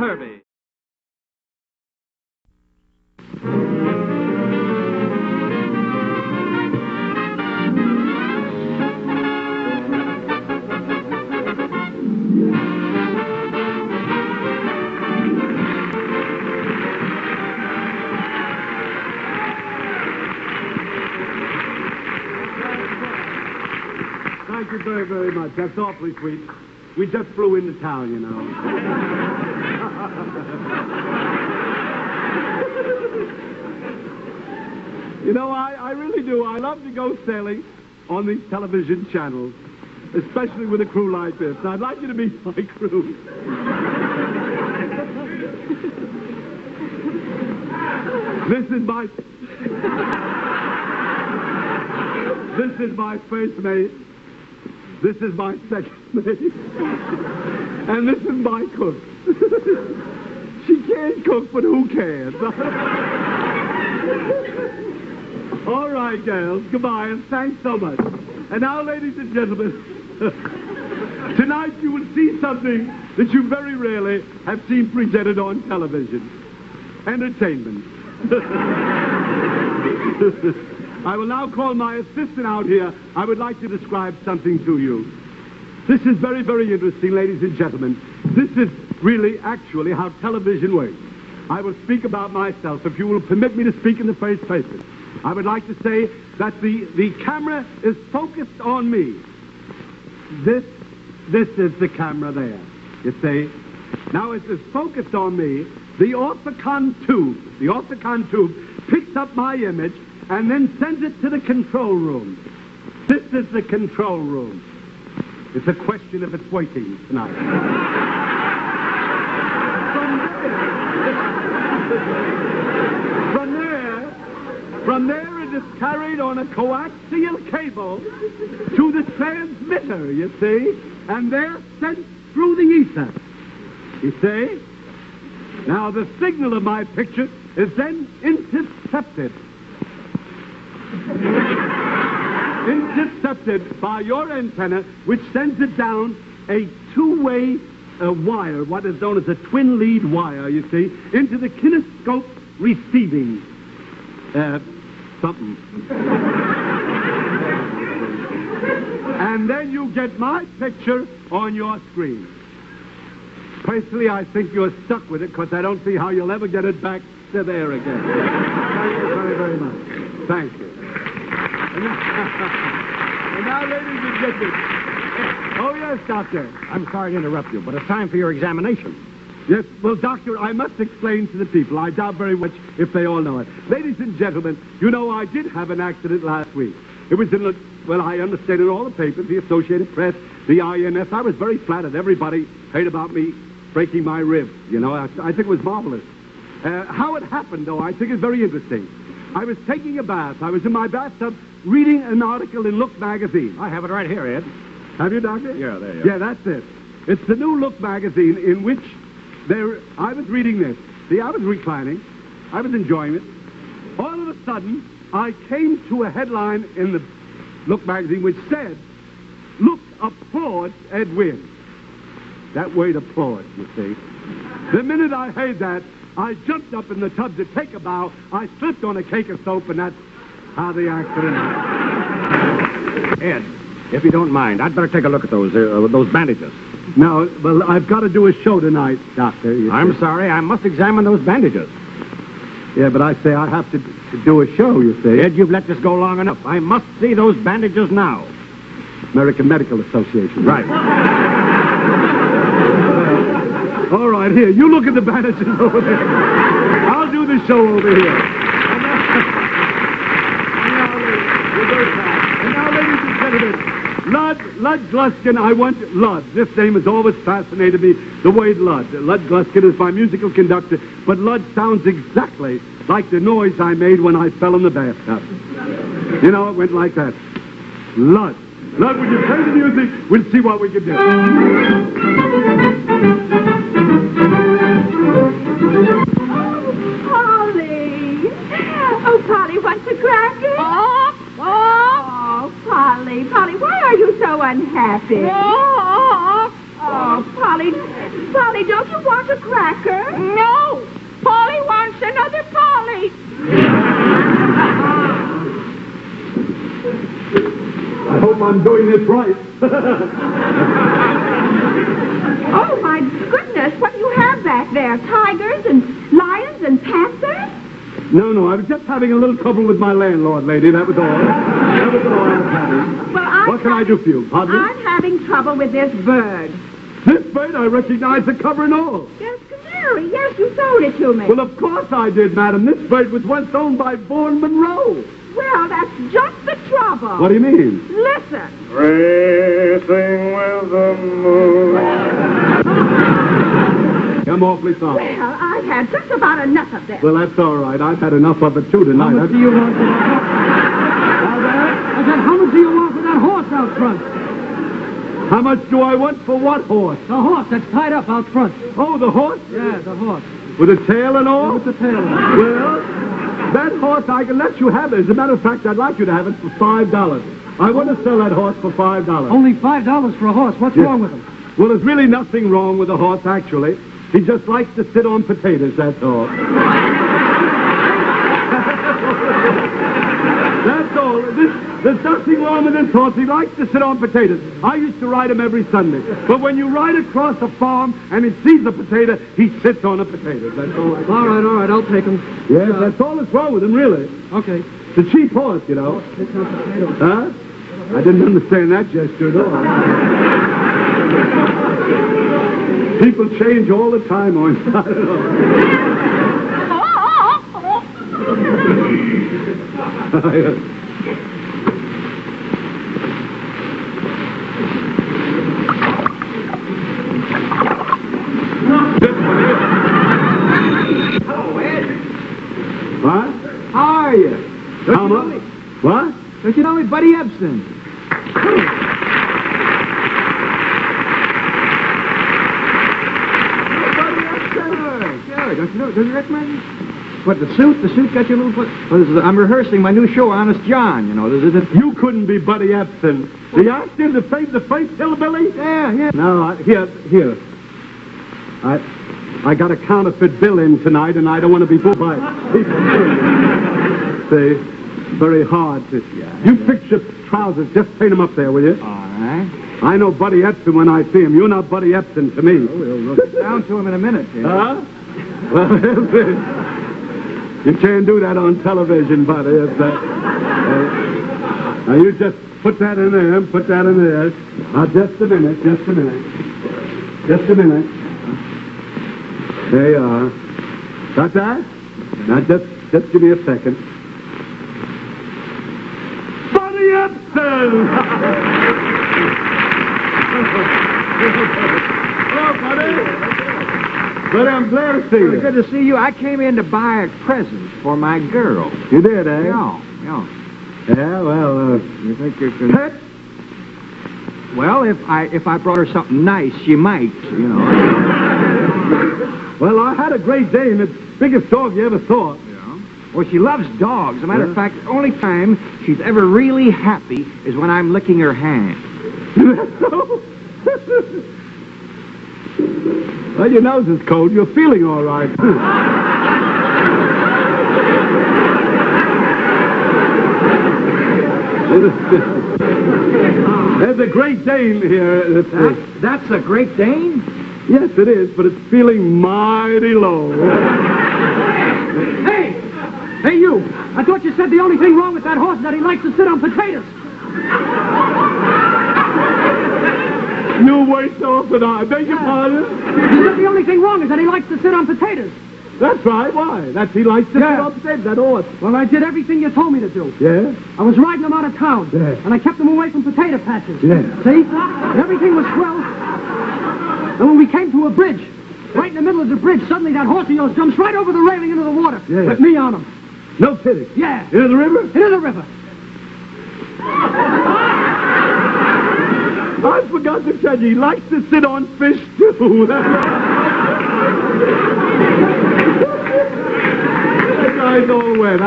Herbie. Thank you very, very much. That's awfully sweet. We just flew into town, you know. You know, I really do. I love to go sailing on these television channels, especially with a crew like this. I'd like you to meet my crew. This is my first mate. This is my second mate. And this is my cook. She can't cook, but who cares? All right, girls. Goodbye, and thanks so much. And now, ladies and gentlemen, tonight you will see something that you very rarely have seen presented on television. Entertainment. I will now call my assistant out here. I would like to describe something to you. This is very, very interesting, ladies and gentlemen. This is really, actually, how television works. I will speak about myself, if you will permit me to speak in the first person. I would like to say that the camera is focused on me. This is the camera there, you see. Now, as it's focused on me, the orthicon tube picks up my image and then sends it to the control room. This is the control room. It's a question if it's working tonight. From there it is carried on a coaxial cable to the transmitter, you see, and they're sent through the ether. You see? Now the signal of my picture is then intercepted by your antenna, which sends it down a two-way wire, what is known as a twin-lead wire, you see, into the kinescope receiving something. And then you get my picture on your screen. Personally, I think you're stuck with it because I don't see how you'll ever get it back to there again. Thank you very, very much. Thank you. And now, ladies and gentlemen. Oh, yes, Doctor. I'm sorry to interrupt you, but it's time for your examination. Yes, well, Doctor, I must explain to the people. I doubt very much if they all know it. Ladies and gentlemen, you know I did have an accident last week. It was in, I understand in all the papers, the Associated Press, the INS. I was very flattered. Everybody heard about me breaking my rib. You know, I think it was marvelous. How it happened, though, I think is very interesting. I was taking a bath. I was in my bathtub reading an article in Look magazine. I have it right here, Ed. Have you, Doctor? Yeah, there you are. Yeah, that's it. It's the new Look magazine in which I was reading this. See, I was reclining. I was enjoying it. All of a sudden, I came to a headline in the Look magazine which said, "Look applauds Ed Wynn." That word applause, you see. The minute I heard that, I jumped up in the tub to take a bow. I slipped on a cake of soap, and that's how the accident happened. Ed, if you don't mind, I'd better take a look at those bandages. No, well, I've got to do a show tonight, Doctor. I'm sorry, I must examine those bandages. Yeah, but I say I have to do a show, you see. Ed, you've let this go long enough. I must see those bandages now. American Medical Association. Right. All right, here, you look at the bandages over there. I'll do the show over here. And now, ladies and gentlemen, Lud Gluskin, I want Lud. This name has always fascinated me, the word Lud. Lud Gluskin is my musical conductor, but Lud sounds exactly like the noise I made when I fell in the bathtub. You know, it went like that. Lud. Lud, would you play the music? We'll see what we can do. Oh, Polly wants a cracker? Oh, Polly, why are you so unhappy? Oh, Polly, don't you want a a cracker? No. Polly wants another Polly. I hope I'm doing this right. Oh, my goodness. What do you have back there? Tigers and lions and panthers? No, I was just having a little trouble with my landlord, lady. That was all. That was all I was having. Well, What can I do for you? Pardon me? I'm having trouble with this bird. This bird, I recognize the cover and all. Yes, canary. Yes, you sold it to me. Well, of course I did, madam. This bird was once owned by Vaughan Monroe. Well, that's just the trouble. What do you mean? Listen. Racing with the moon. I'm awfully sorry. Well, I've had just about enough of this. Well, that's all right. I've had enough of it, too, tonight. How much do you want for that? I said, how much do you want for that horse out front? How much do I want for what horse? The horse that's tied up out front. Oh, the horse? Yeah, the horse. With a tail and all? With the tail. Well, that horse, I can let you have it. As a matter of fact, I'd like you to have it for $5. I want to sell that horse for $5. Only $5 for a horse. What's Yes. wrong with him? Well, there's really nothing wrong with the horse, actually. He just likes to sit on potatoes, that's all. That's all. There's nothing wrong with this horse. He likes to sit on potatoes. I used to ride him every Sunday. But when you ride across a farm and he sees a potato, he sits on a potato. That's all. All right, I'll take him. Yes, that's all that's wrong with him, really. Okay. It's a cheap horse, you know. Sits on potatoes. Huh? I didn't understand that gesture at all. People change all the time on I don't know. Hello, Ed. What? How are you? How much? What? Don't you know me, Buddy Epson? Sure. Don't you recognize me? What, the suit? The suit got you a little... I'm rehearsing my new show, Honest John, you know. You couldn't be Buddy Epson. The actor, the famous hillbilly? Yeah. No, here. I got a counterfeit bill in tonight, and I don't want to be fooled by people. See, very hard to... You fix your trousers. Just paint them up there, will you? All right. I know Buddy Epson when I see him. You're not Buddy Epson to me. We'll get down to him in a minute, here. Huh? Well, you can't do that on television, buddy. It's now, you just put that in there and put that in there. Now, just a minute. There you are. Got that? Now, just give me a second. Buddy Epson! Hello, buddy. But I'm glad to see you. Good to see you. I came in to buy a present for my girl. You did, eh? Yeah. Yeah, well, You think you can... pet? Well, if I brought her something nice, she might, you know. Well, I had a Great Dane, the biggest dog you ever saw. Well, she loves dogs. As a matter of fact, the only time she's ever really happy is when I'm licking her hand. Well, your nose is cold. You're feeling all right. There's a Great Dane here. That's a Great Dane? Yes, it is, but it's feeling mighty low. Hey, you! I thought you said the only thing wrong with that horse is that he likes to sit on potatoes. You wait off and I beg your pardon? You said the only thing wrong is that he likes to sit on potatoes. That's right. Why? He likes to sit on potatoes, that horse. Well, I did everything you told me to do. Yeah? I was riding him out of town. Yeah. And I kept him away from potato patches. Yeah. See? And everything was swell. And when we came to a bridge, right in the middle of the bridge, suddenly that horse of yours jumps right over the railing into the water. Yeah. With me on him. No kidding. Yeah. Into the river? Into the river. I forgot to tell you, he likes to sit on fish, too. That guy's all wet.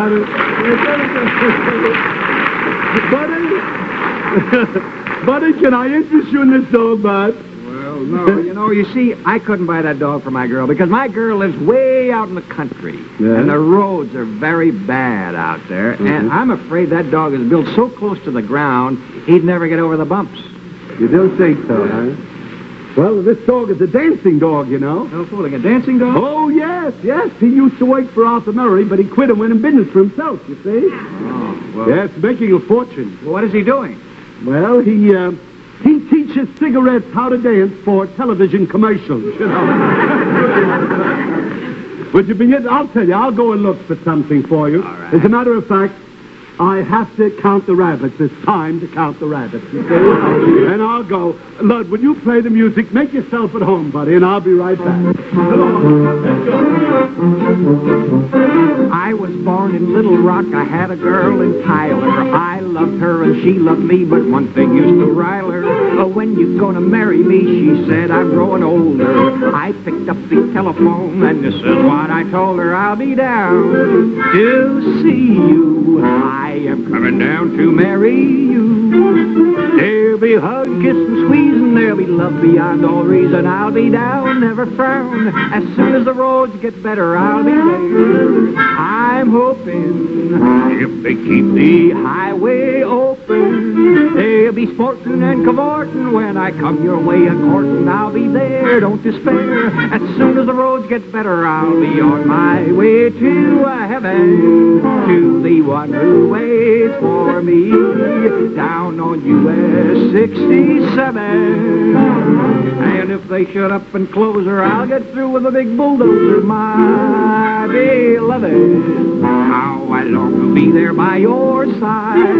Buddy, can I interest you in this dog, bud? Well, No, you see, I couldn't buy that dog for my girl because my girl lives way out in the country. Yeah. And the roads are very bad out there. And I'm afraid that dog is built so close to the ground, he'd never get over the bumps. You don't think so, huh? Well, this dog is a dancing dog, you know. No fooling, a dancing dog? Oh, yes. He used to work for Arthur Murray, but he quit and went in business for himself, you see. Oh, well. Yes, making a fortune. What is he doing? Well, he teaches cigarettes how to dance for television commercials, you know. Would you be in? I'll tell you, I'll go and look for something for you. All right. As a matter of fact, I have to count the rabbits. It's time to count the rabbits, you see? And I'll go. Lud, when you play the music, make yourself at home, buddy, and I'll be right back. I was born in Little Rock. I had a girl in Tyler. I loved her and she loved me, but one thing used to rile her. Oh, when you gonna marry me? She said, I'm growing older. I picked up the telephone and this is what I told her. I'll be down to see you. I am coming down to marry you. There'll be hug, kiss, and squeeze, and there'll be love beyond all reason. I'll be down, never frown. As soon as the roads get better, I'll be there. I'm hoping if they keep the highway open, there'll be sporting and cavorting when I come your way a-courting. I'll be there, don't despair. As soon as the roads get better, I'll be on my way to heaven, to the one who waits for me down on US 67. And if they shut up and close her, I'll get through with a big bulldozer, my beloved. How I long to be there by your side.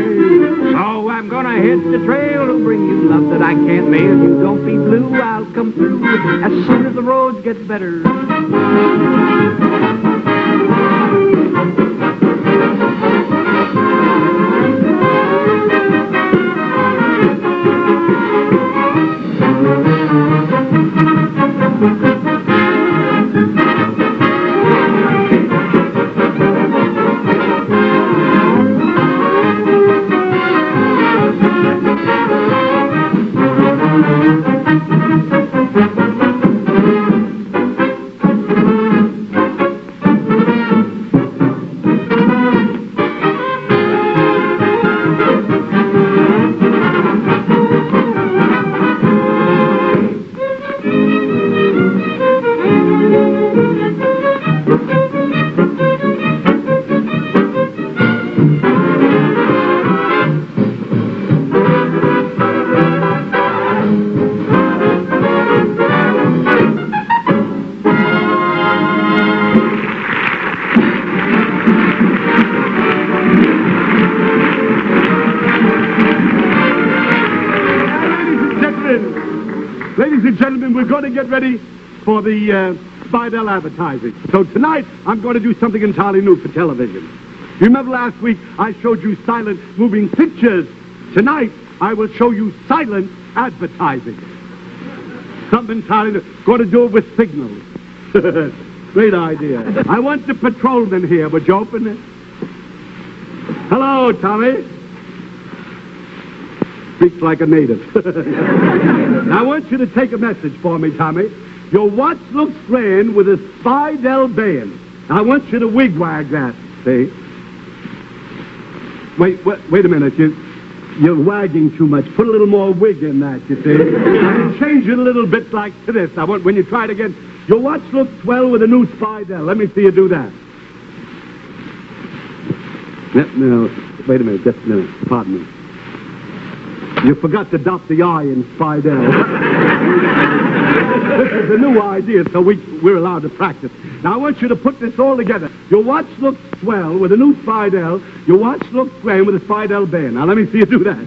So I'm gonna hit the trail to bring you love that I can't mail you. Don't be blue, I'll come through as soon as the roads get better. Ladies and gentlemen, we're going to get ready for the Spidell advertising. So tonight, I'm going to do something entirely new for television. You remember last week, I showed you silent moving pictures. Tonight, I will show you silent advertising. Something entirely new. Going to do it with signals. Great idea. I want the patrolman here. Would you open it? Hello, Tommy. Speaks like a native. Now, I want you to take a message for me, Tommy. Your watch looks grand with a Spidell band. I want you to wigwag that, see? Wait a minute. You're wagging too much. Put a little more wig in that, you see? Change it a little bit like to this. I want, when you try it again, your watch looks swell with a new Spidell. Let me see you do that. No, wait a minute. Just a minute. Pardon me. You forgot to dot the I in Spidell. This is a new idea, so we're allowed to practice. Now, I want you to put this all together. Your watch looks swell with a new Spidell. Your watch looks grand with a Spidell band. Now, let me see you do that.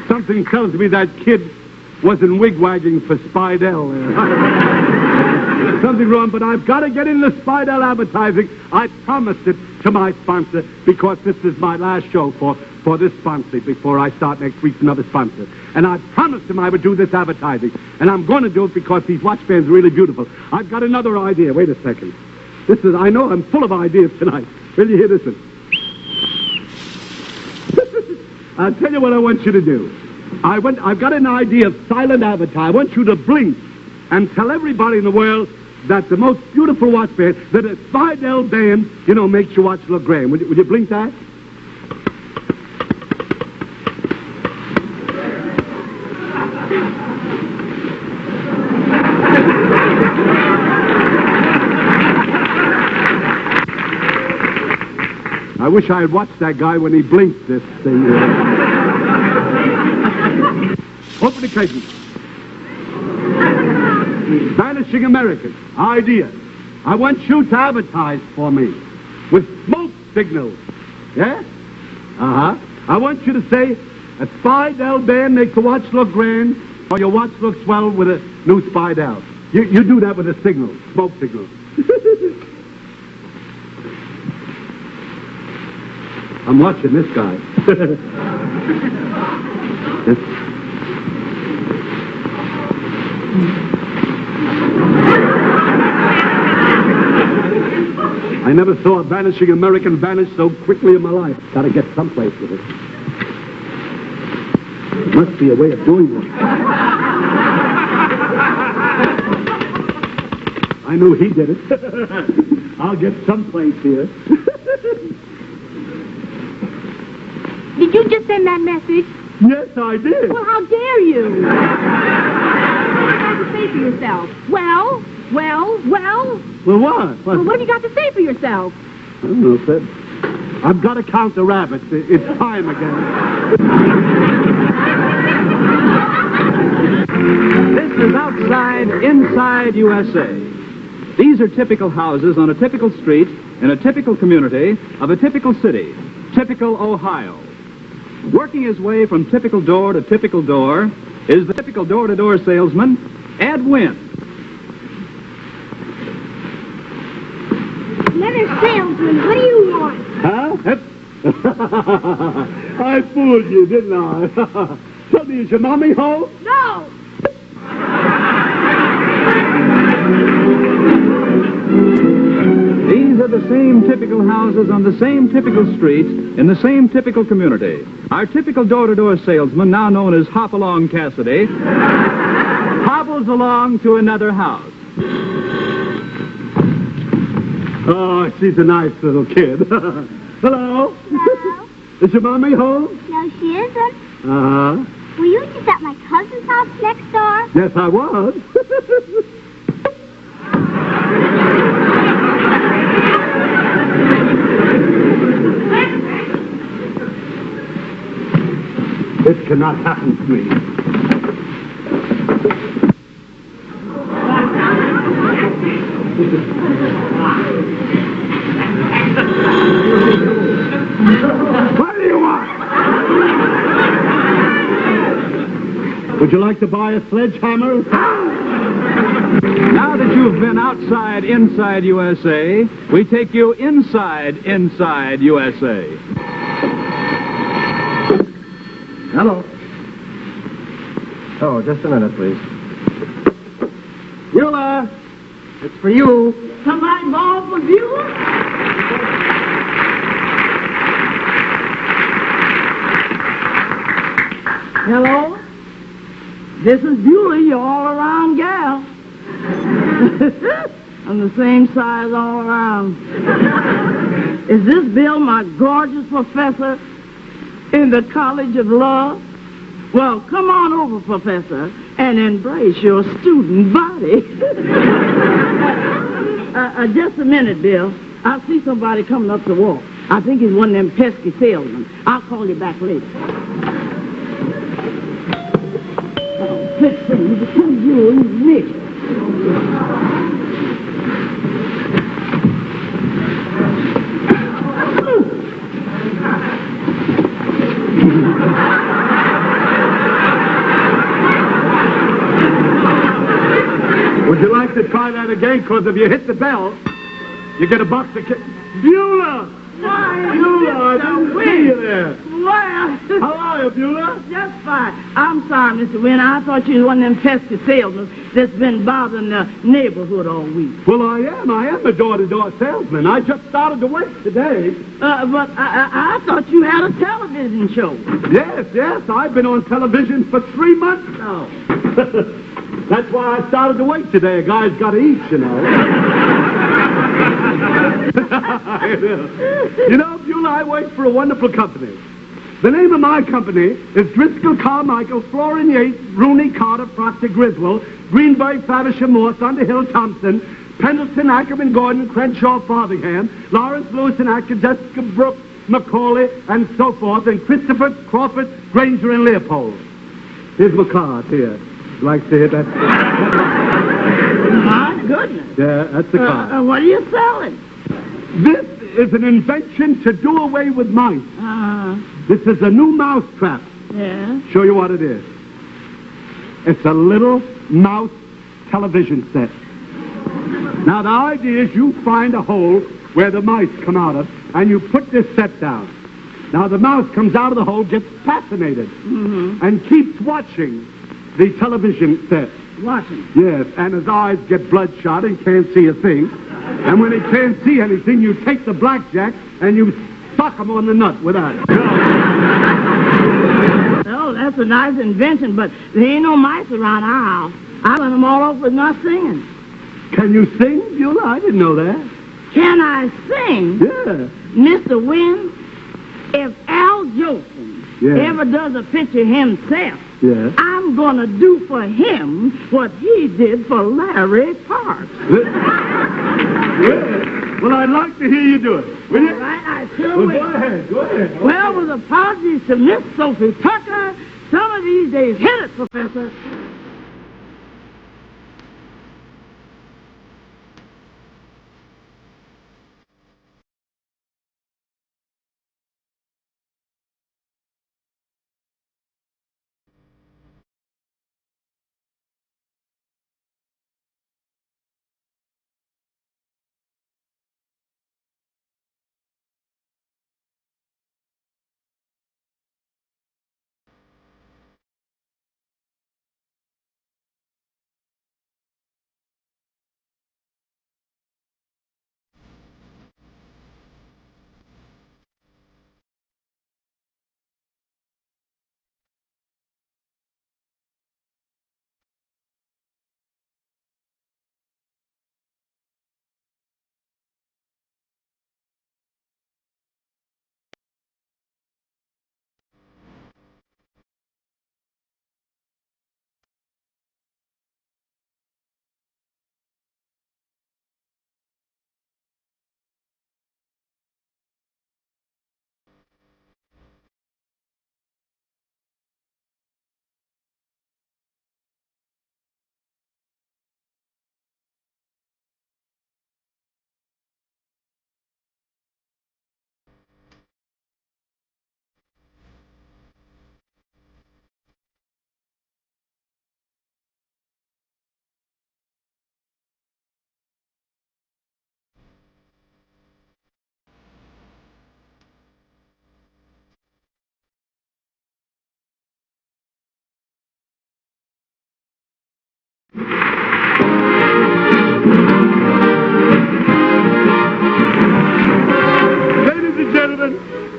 Something tells me that kid wasn't wigwagging for Spidell. Something wrong, but I've got to get in the Spidell advertising. I promised it to my sponsor because this is my last show for this sponsor before I start next week another sponsor. And I promised him I would do this advertising. And I'm going to do it because these watch bands are really beautiful. I've got another idea. Wait a second. I know I'm full of ideas tonight. Will you hear this one? I'll tell you what I want you to do. I've got an idea of silent advertising. I want you to blink and tell everybody in the world that the most beautiful watch band, that a Spidell band, makes your watch look grand. Would you blink that? I wish I had watched that guy when he blinked this thing. Open the curtain. Vanishing American. Idea. I want you to advertise for me with smoke signals. Yeah? Uh-huh. I want you to say, a Spidell band makes the watch look grand, or your watch looks swell with a new Spidell. You do that with a signal, smoke signal. I'm watching this guy. I never saw a vanishing American vanish so quickly in my life. Gotta get someplace with it. Must be a way of doing it. I knew he did it. I'll get someplace here. Did you just send that message? Yes, I did. Well, how dare you? What have you got to say for yourself? Well? Well, what? Well, what have you got to say for yourself? I don't know, Fred. I've got to count the rabbits. It's time again. This is Outside, Inside USA. These are typical houses on a typical street in a typical community of a typical city, typical Ohio. Working his way from typical door to typical door is the typical door-to-door salesman, Ed Wynn. Another salesman, what do you want? Huh? I fooled you, didn't I? Tell me, is your mommy home? No! These are the same typical houses on the same typical street in the same typical community. Our typical door-to-door salesman, now known as Hop-Along Cassidy, hobbles along to another house. Oh, she's a nice little kid. Hello? Hello? Is your mommy home? No, she isn't. Uh-huh. Were you just at my cousin's house next door? Yes, I was. This cannot happen to me. What do you want? Would you like to buy a sledgehammer? Now that you've been outside, inside USA, we take you inside USA. Hello. Oh, just a minute, please. Beulah, it's for you. Somebody ball for Beulah? Hello? This is Beulah, your all-around gal. I'm the same size all around. Is this Bill, my gorgeous professor in the College of Love? Well, come on over, Professor, and embrace your student body. Just a minute, Bill. I see somebody coming up the walk. I think he's one of them pesky salesmen. I'll call you back later. Oh, let's see. Between you and me. Would you like to try that game, because if you hit the bell, you get a box of Beulah! Beulah, I didn't see you there. Well, How are you, Beulah? just fine. I'm sorry, Mr. Wynn. I thought you was one of them pesky salesmen that's been bothering the neighborhood all week. Well, I am a door-to-door salesman. I just started to work today. But I thought you had a television show. Yes, I've been on television for 3 months now. That's why I started to wait today. A guy's got to eat, you know. You know, Beulah, I work for a wonderful company. The name of my company is Driscoll, Carmichael, Florin Yates, Rooney, Carter, Proctor, Griswold, Greenberg, Faversham, Morse, Underhill, Thompson, Pendleton, Ackerman, Gordon, Crenshaw, Frothingham, Lawrence, Lewis, and Atkins, Jessica, Brooks, Macaulay, and so forth, and Christopher, Crawford, Granger, and Leopold. Here's my card, here. Like to hear that? My goodness. Yeah, that's the card. What are you selling? This is an invention to do away with mice. This is a new mouse trap. Yeah. Show you what it is. It's a little mouse television set. Now, the idea is you find a hole where the mice come out of, and you put this set down. Now, the mouse comes out of the hole, gets fascinated, and keeps watching the television set. Watching. Yes, and his eyes get bloodshot and can't see a thing. And when he can't see anything, you take the blackjack and you sock him on the nut with that. Oh, that's a nice invention, but there ain't no mice around our house. I run them all off with not singing. Can you sing, Beulah? I didn't know that. Can I sing? Yeah. Mr. Wynn, if Al Jolson ever does a picture himself, I'm going to do for him what he did for Larry Parks. Yeah. Well, I'd like to hear you do it. Will you? All right, I sure Well, will. go ahead. Well, with apologies to Miss Sophie Tucker, some of these days, hit it, Professor.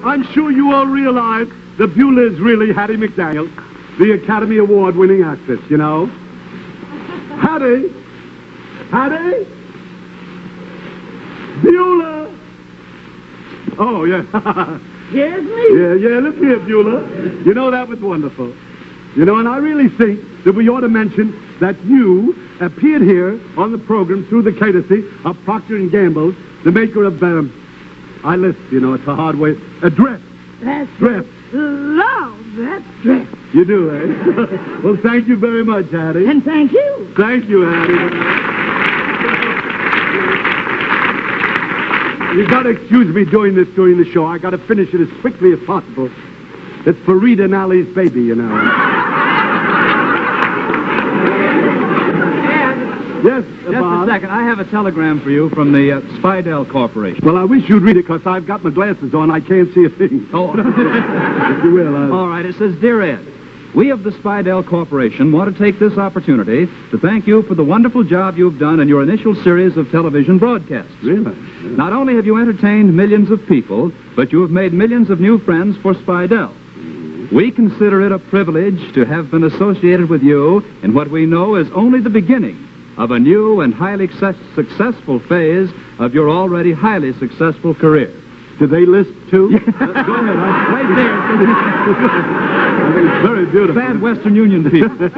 I'm sure you all realize that Beulah is really Hattie McDaniel, the Academy Award-winning actress, you know. Hattie? Hattie? Beulah? Oh, yeah. Here's me. Yeah, listen here, Beulah. You know, that was wonderful. You know, and I really think that we ought to mention that you appeared here on the program through the courtesy of Procter & Gamble, the maker of, I list, you know, it's a hard way, a dress. That's Dress. Love that dress. You do, eh? Well, thank you very much, Hattie. And thank you. Thank you, Hattie. You got to excuse me doing this during the show. I got to finish it as quickly as possible. It's for Rita and Allie's baby, you know. Yes, Just Bob. a second. I have a telegram for you from the Spidell Corporation. Well, I wish you'd read it, because I've got my glasses on. I can't see a thing. Oh. If you will. All right, it says, Dear Ed, we of the Spidell Corporation want to take this opportunity to thank you for the wonderful job you've done in your initial series of television broadcasts. Really? Not only have you entertained millions of people, but you have made millions of new friends for Spidell. We consider it a privilege to have been associated with you in what we know is only the beginning of a new and highly successful phase of your already highly successful career. Do they lisp, too? Go ahead. Right there. I think it's very beautiful. Bad Western Union people.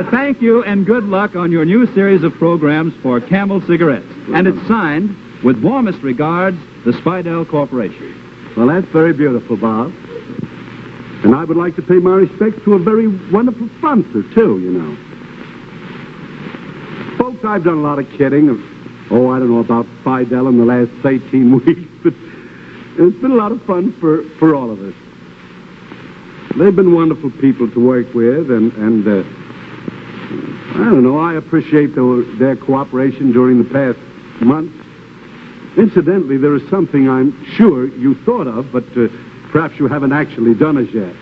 Thank you and good luck on your new series of programs for Camel Cigarettes. And it's signed, with warmest regards, the Spidell Corporation. Well, that's very beautiful, Bob. And I would like to pay my respects to a very wonderful sponsor, too, you know. Folks, I've done a lot of kidding. I don't know about Spidell in the last 18 weeks, but it's been a lot of fun for all of us. They've been wonderful people to work with, and I don't know, I appreciate their cooperation during the past months. Incidentally, there is something I'm sure you thought of, but perhaps you haven't actually done as yet.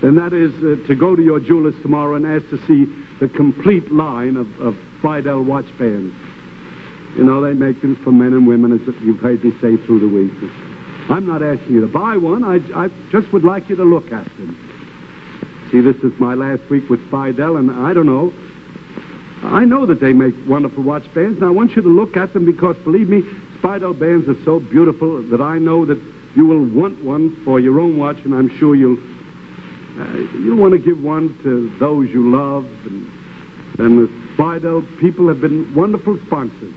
And that is to go to your jeweler's tomorrow and ask to see the complete line of Spidell watch bands. You know, they make them for men and women, as you've heard me say through the week. I'm not asking you to buy one. I just would like you to look at them. See, this is my last week with Spidell, and I don't know. I know that they make wonderful watch bands, and I want you to look at them because, believe me, Spidell bands are so beautiful that I know that you will want one for your own watch, and I'm sure you'll want to give one to those you love. And the Spidell people have been wonderful sponsors.